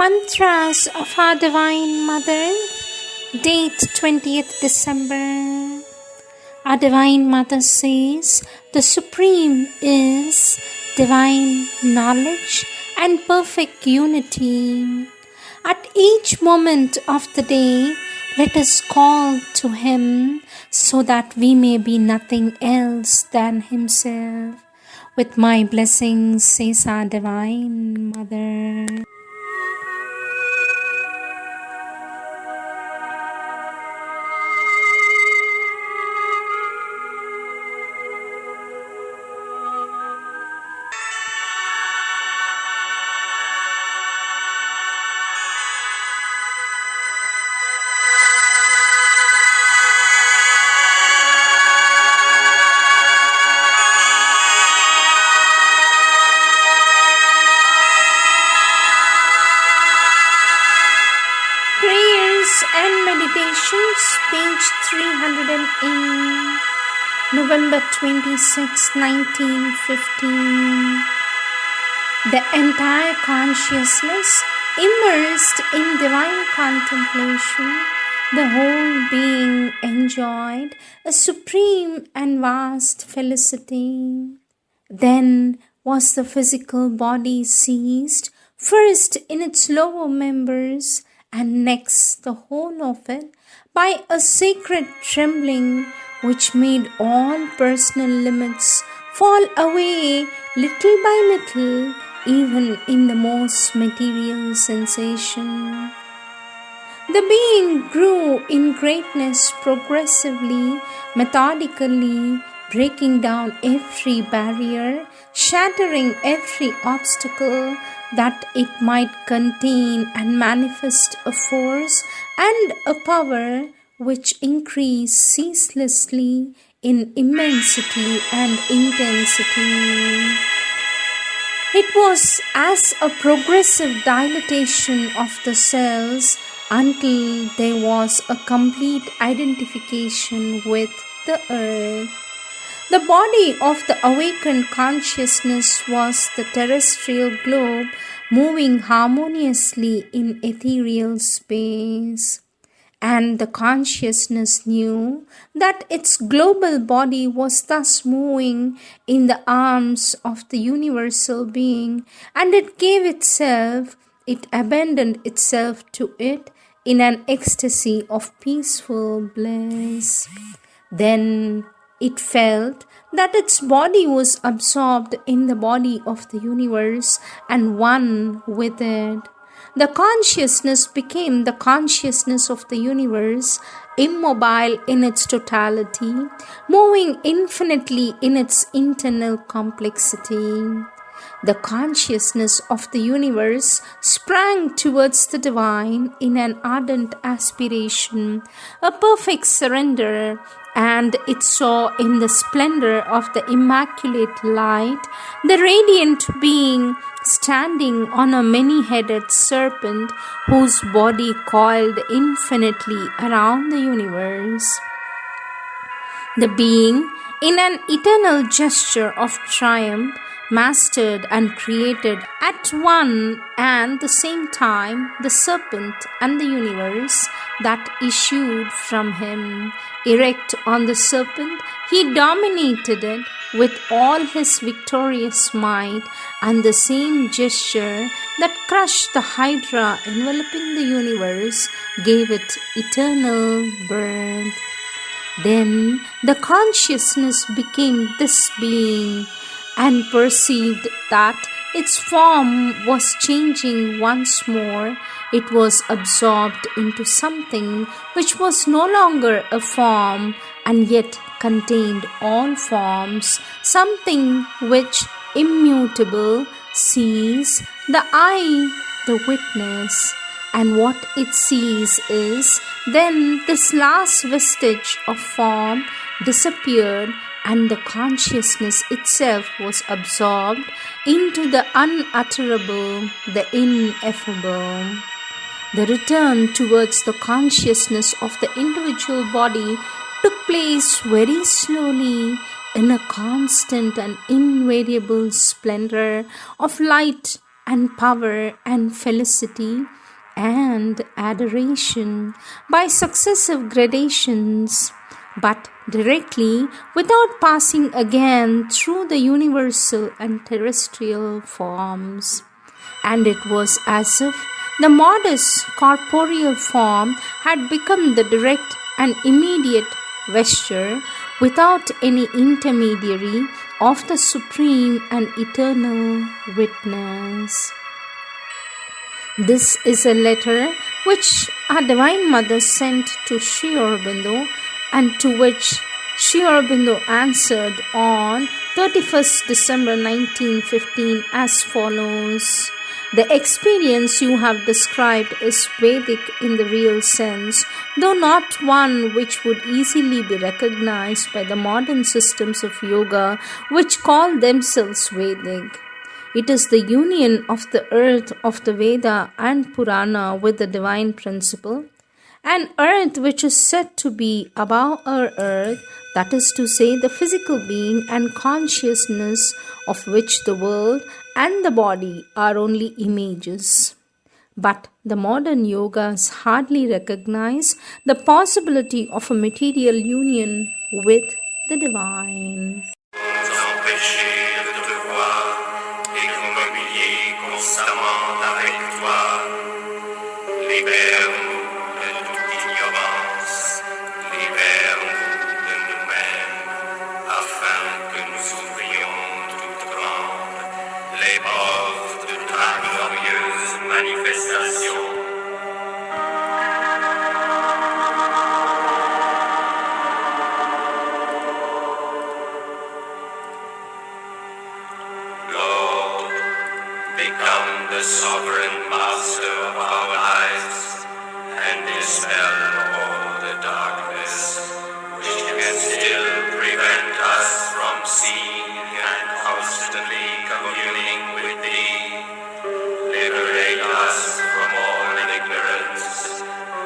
Mantras of our Divine Mother. Date 20th December. Our Divine Mother says, the Supreme is divine knowledge and perfect unity. At each moment of the day, let us call to Him so that we may be nothing else than Himself. With my blessings, says our Divine Mother. And Meditations, page 308, November 26, 1915. The entire consciousness immersed in divine contemplation, the whole being enjoyed a supreme and vast felicity. Then was the physical body seized, first in its lower members, and next the whole of it, by a sacred trembling which made all personal limits fall away little by little, even in the most material sensation. The being grew in greatness progressively, methodically, breaking down every barrier, shattering every obstacle that it might contain, and manifest a force and a power which increase ceaselessly in immensity and intensity. It was as a progressive dilatation of the cells until there was a complete identification with the earth. The body of the awakened consciousness was the terrestrial globe moving harmoniously in ethereal space. And the consciousness knew that its global body was thus moving in the arms of the universal being, and it abandoned itself to it in an ecstasy of peaceful bliss. Then it felt that its body was absorbed in the body of the universe and one with it. The consciousness became the consciousness of the universe, immobile in its totality, moving infinitely in its internal complexity. The consciousness of the universe sprang towards the divine in an ardent aspiration, a perfect surrender, and it saw in the splendor of the immaculate light the radiant being standing on a many-headed serpent whose body coiled infinitely around the universe. The being, in an eternal gesture of triumph, mastered and created at one and the same time the serpent and the universe that issued from him. Erect on the serpent, he dominated it with all his victorious might, and the same gesture that crushed the hydra enveloping the universe gave it eternal birth. Then the consciousness became this being, and perceived that its form was changing once more. It was absorbed into something which was no longer a form and yet contained all forms, something which, immutable, sees, the eye, the witness. And what it sees is, then this last vestige of form disappeared, and the consciousness itself was absorbed into the unutterable, the ineffable. The return towards the consciousness of the individual body took place very slowly in a constant and invariable splendor of light and power and felicity, and adoration by successive gradations, but directly without passing again through the universal and terrestrial forms. And it was as if the modest corporeal form had become the direct and immediate vesture, without any intermediary, of the supreme and eternal witness. This is a letter which our Divine Mother sent to Sri Aurobindo, and to which Sri Aurobindo answered on 31st December 1915 as follows. The experience you have described is Vedic in the real sense, though not one which would easily be recognized by the modern systems of yoga which call themselves Vedic. It is the union of the earth of the Veda and Purana with the divine principle, an earth which is said to be above our earth, that is to say, the physical being and consciousness of which the world and the body are only images. But the modern yogas hardly recognize the possibility of a material union with the divine. Become the sovereign master of our lives and dispel all the darkness which can still prevent us from seeing and constantly communing with Thee. Liberate us from all ignorance,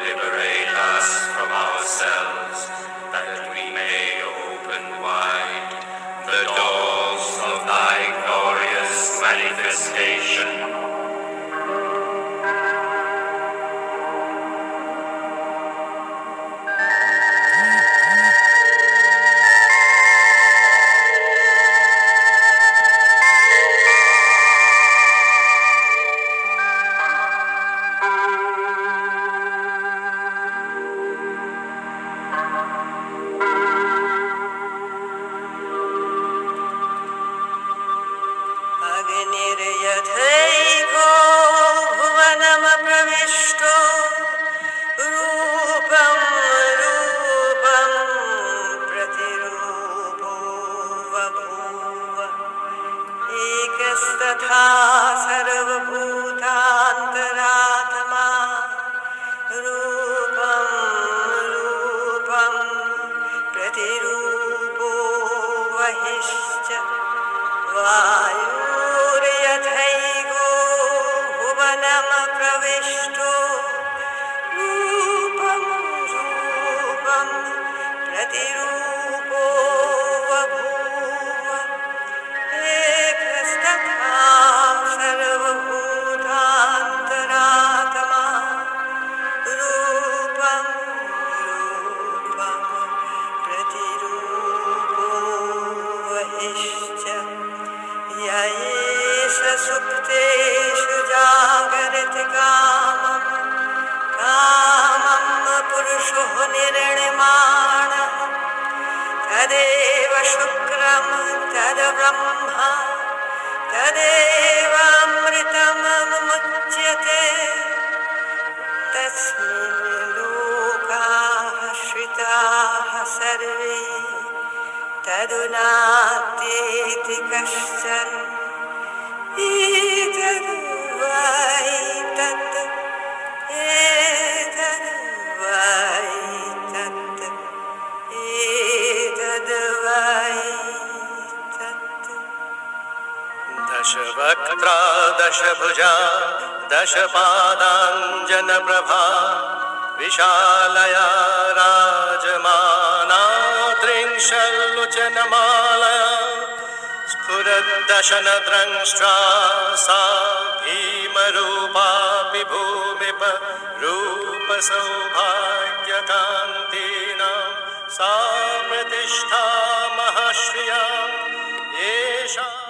liberate us from ourselves, that we may open wide the doors of Thy glorious manifestation. तथा सर्वभूतान्तरात्मा रूपं रूपं प्रतिरूपो वहिश्च वायुर्यथैको भुवनमप्रविष्टो रूपं रूपं प्रतिरूपो बभूव एकस्तथा सर्वभूतान्तरात्मा रूपं रूपं प्रतिरूपो वहिश्च य एष सुप्तेषु जागरति कामं कामं पुरुषो निर्णिमाणः तदेव शुक्रं तद्ब्रह्म तदेवामृतममुच्यते तस्मिन् लोकाः श्रिताः सर्वे तदुनात्येति कश्चन एतद् वै तत् एतद् वै तत् एतद् वै तत् दशवक्त्रा दशभुजा दशपादाञ्जनप्रभा विशालया राजमाना त्रिंशल्लोचनमालया स्फुरद्दशनद्रङ्ष्ट्रा सा भीमरूपा विभूमिप रूपसौभाग्यकान्तीनां सा प्रतिष्ठा महर्षिया येषां